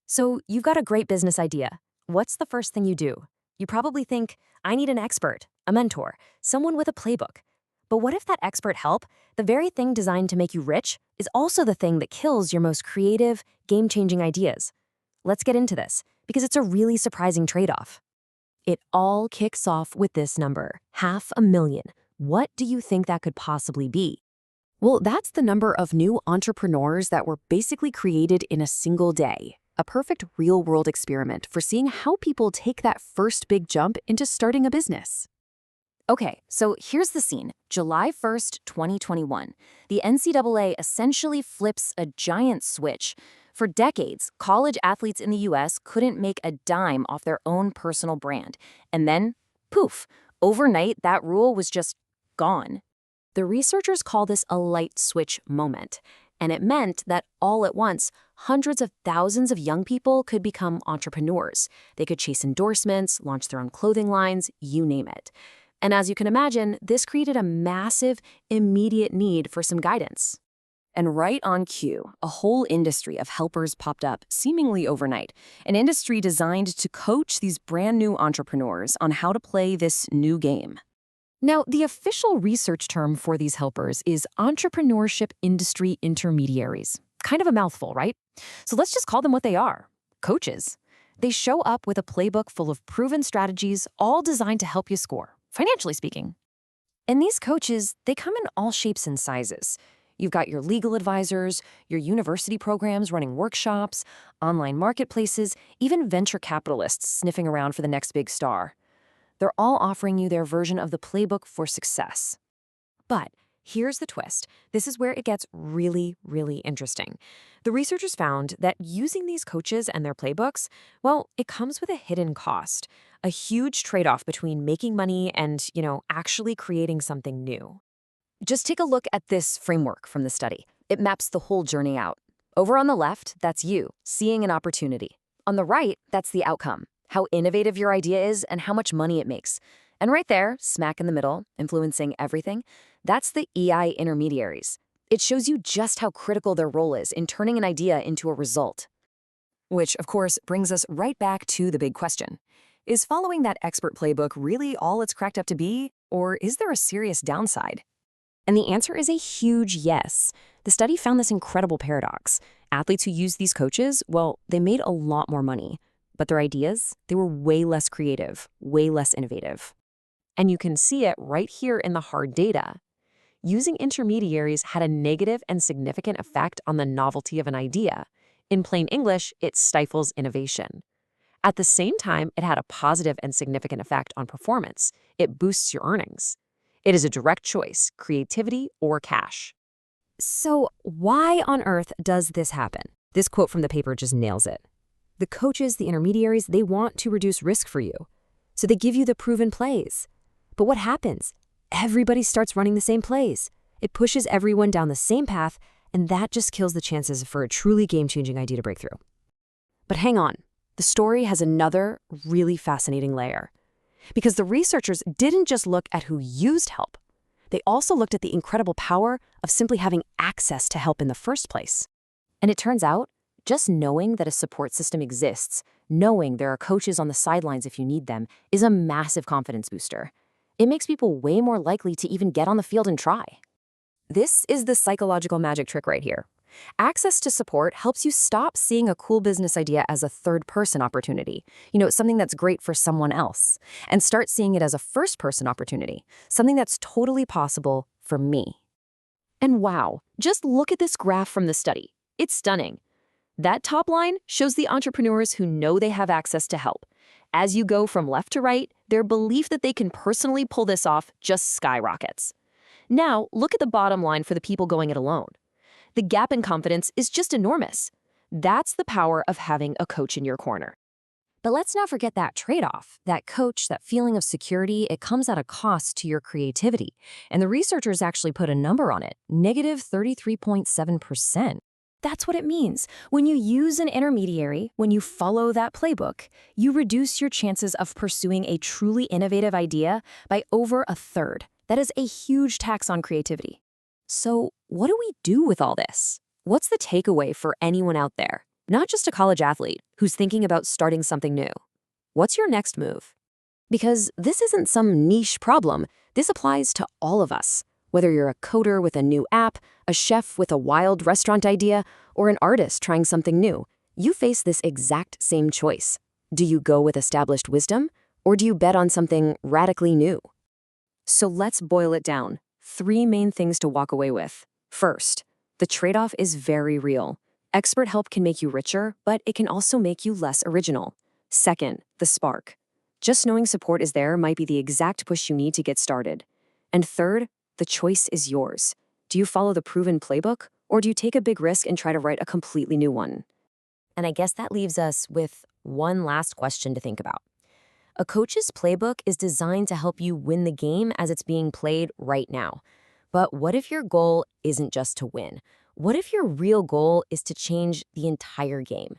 So you've got a great business idea. What's the first thing you do? You probably think, I need an expert, a mentor, someone with a playbook. But what if that expert help, the very thing designed to make you rich, is also the thing that kills your most creative, game-changing ideas? Let's get into this, because it's a really surprising trade-off. It all kicks off with this number, 500,000. What do you think that could possibly be? Well, that's the number of new entrepreneurs that were basically created in a single day. A perfect real-world experiment for seeing how people take that first big jump into starting a business. Okay, so here's the scene. July 1st, 2021. The NCAA essentially flips a giant switch. For decades, college athletes in the US couldn't make a dime off their own personal brand. And then, poof, overnight that rule was just gone. The researchers call this a light switch moment, and it meant that all at once, hundreds of thousands of young people could become entrepreneurs. They could chase endorsements, launch their own clothing lines, you name it. And as you can imagine, this created a massive, immediate need for some guidance. And right on cue, a whole industry of helpers popped up, seemingly overnight. An industry designed to coach these brand new entrepreneurs on how to play this new game. Now, the official research term for these helpers is entrepreneurship industry intermediaries. Kind of a mouthful, right? So let's just call them what they are, coaches. They show up with a playbook full of proven strategies, all designed to help you score, financially speaking. And these coaches, they come in all shapes and sizes. You've got your legal advisors, your university programs running workshops, online marketplaces, even venture capitalists sniffing around for the next big star. They're all offering you their version of the playbook for success. But here's the twist. This is where it gets really, really interesting. The researchers found that using these coaches and their playbooks, well, it comes with a hidden cost, a huge trade-off between making money and, actually creating something new. Just take a look at this framework from the study. It maps the whole journey out. Over on the left, that's you, seeing an opportunity. On the right, that's the outcome, how innovative your idea is and how much money it makes. And right there, smack in the middle, influencing everything, that's the EI intermediaries. It shows you just how critical their role is in turning an idea into a result. Which, of course, brings us right back to the big question. Is following that expert playbook really all it's cracked up to be, or is there a serious downside? And the answer is a huge yes. The study found this incredible paradox. Athletes who used these coaches, well, they made a lot more money. But their ideas, they were way less creative, way less innovative. And you can see it right here in the hard data. Using intermediaries had a negative and significant effect on the novelty of an idea. In plain English, it stifles innovation. At the same time, it had a positive and significant effect on performance. It boosts your earnings. It is a direct choice, creativity or cash. So why on earth does this happen? This quote from the paper just nails it. The coaches, the intermediaries, they want to reduce risk for you. So they give you the proven plays. But what happens? Everybody starts running the same plays. It pushes everyone down the same path, and that just kills the chances for a truly game-changing idea to break through. But hang on. The story has another really fascinating layer. Because the researchers didn't just look at who used help. They also looked at the incredible power of simply having access to help in the first place. And it turns out, just knowing that a support system exists, knowing there are coaches on the sidelines if you need them, is a massive confidence booster. It makes people way more likely to even get on the field and try. This is the psychological magic trick right here. Access to support helps you stop seeing a cool business idea as a third-person opportunity, something that's great for someone else, and start seeing it as a first-person opportunity, something that's totally possible for me. And wow, just look at this graph from the study. It's stunning. That top line shows the entrepreneurs who know they have access to help. As you go from left to right, their belief that they can personally pull this off just skyrockets. Now, look at the bottom line for the people going it alone. The gap in confidence is just enormous. That's the power of having a coach in your corner. But let's not forget that trade-off, that coach, that feeling of security. It comes at a cost to your creativity. And the researchers actually put a number on it, negative 33.7%. That's what it means. When you use an intermediary, when you follow that playbook, you reduce your chances of pursuing a truly innovative idea by over a third. That is a huge tax on creativity. So what do we do with all this? What's the takeaway for anyone out there? not just a college athlete who's thinking about starting something new. What's your next move? Because this isn't some niche problem. This applies to all of us. Whether you're a coder with a new app, a chef with a wild restaurant idea, or an artist trying something new, you face this exact same choice. Do you go with established wisdom, or do you bet on something radically new? So let's boil it down. 3 main things to walk away with. First, the trade-off is very real. Expert help can make you richer, but it can also make you less original. Second, the spark. Just knowing support is there might be the exact push you need to get started. And third, the choice is yours. Do you follow the proven playbook, or do you take a big risk and try to write a completely new one? And I guess that leaves us with one last question to think about. A coach's playbook is designed to help you win the game as it's being played right now. But what if your goal isn't just to win? What if your real goal is to change the entire game?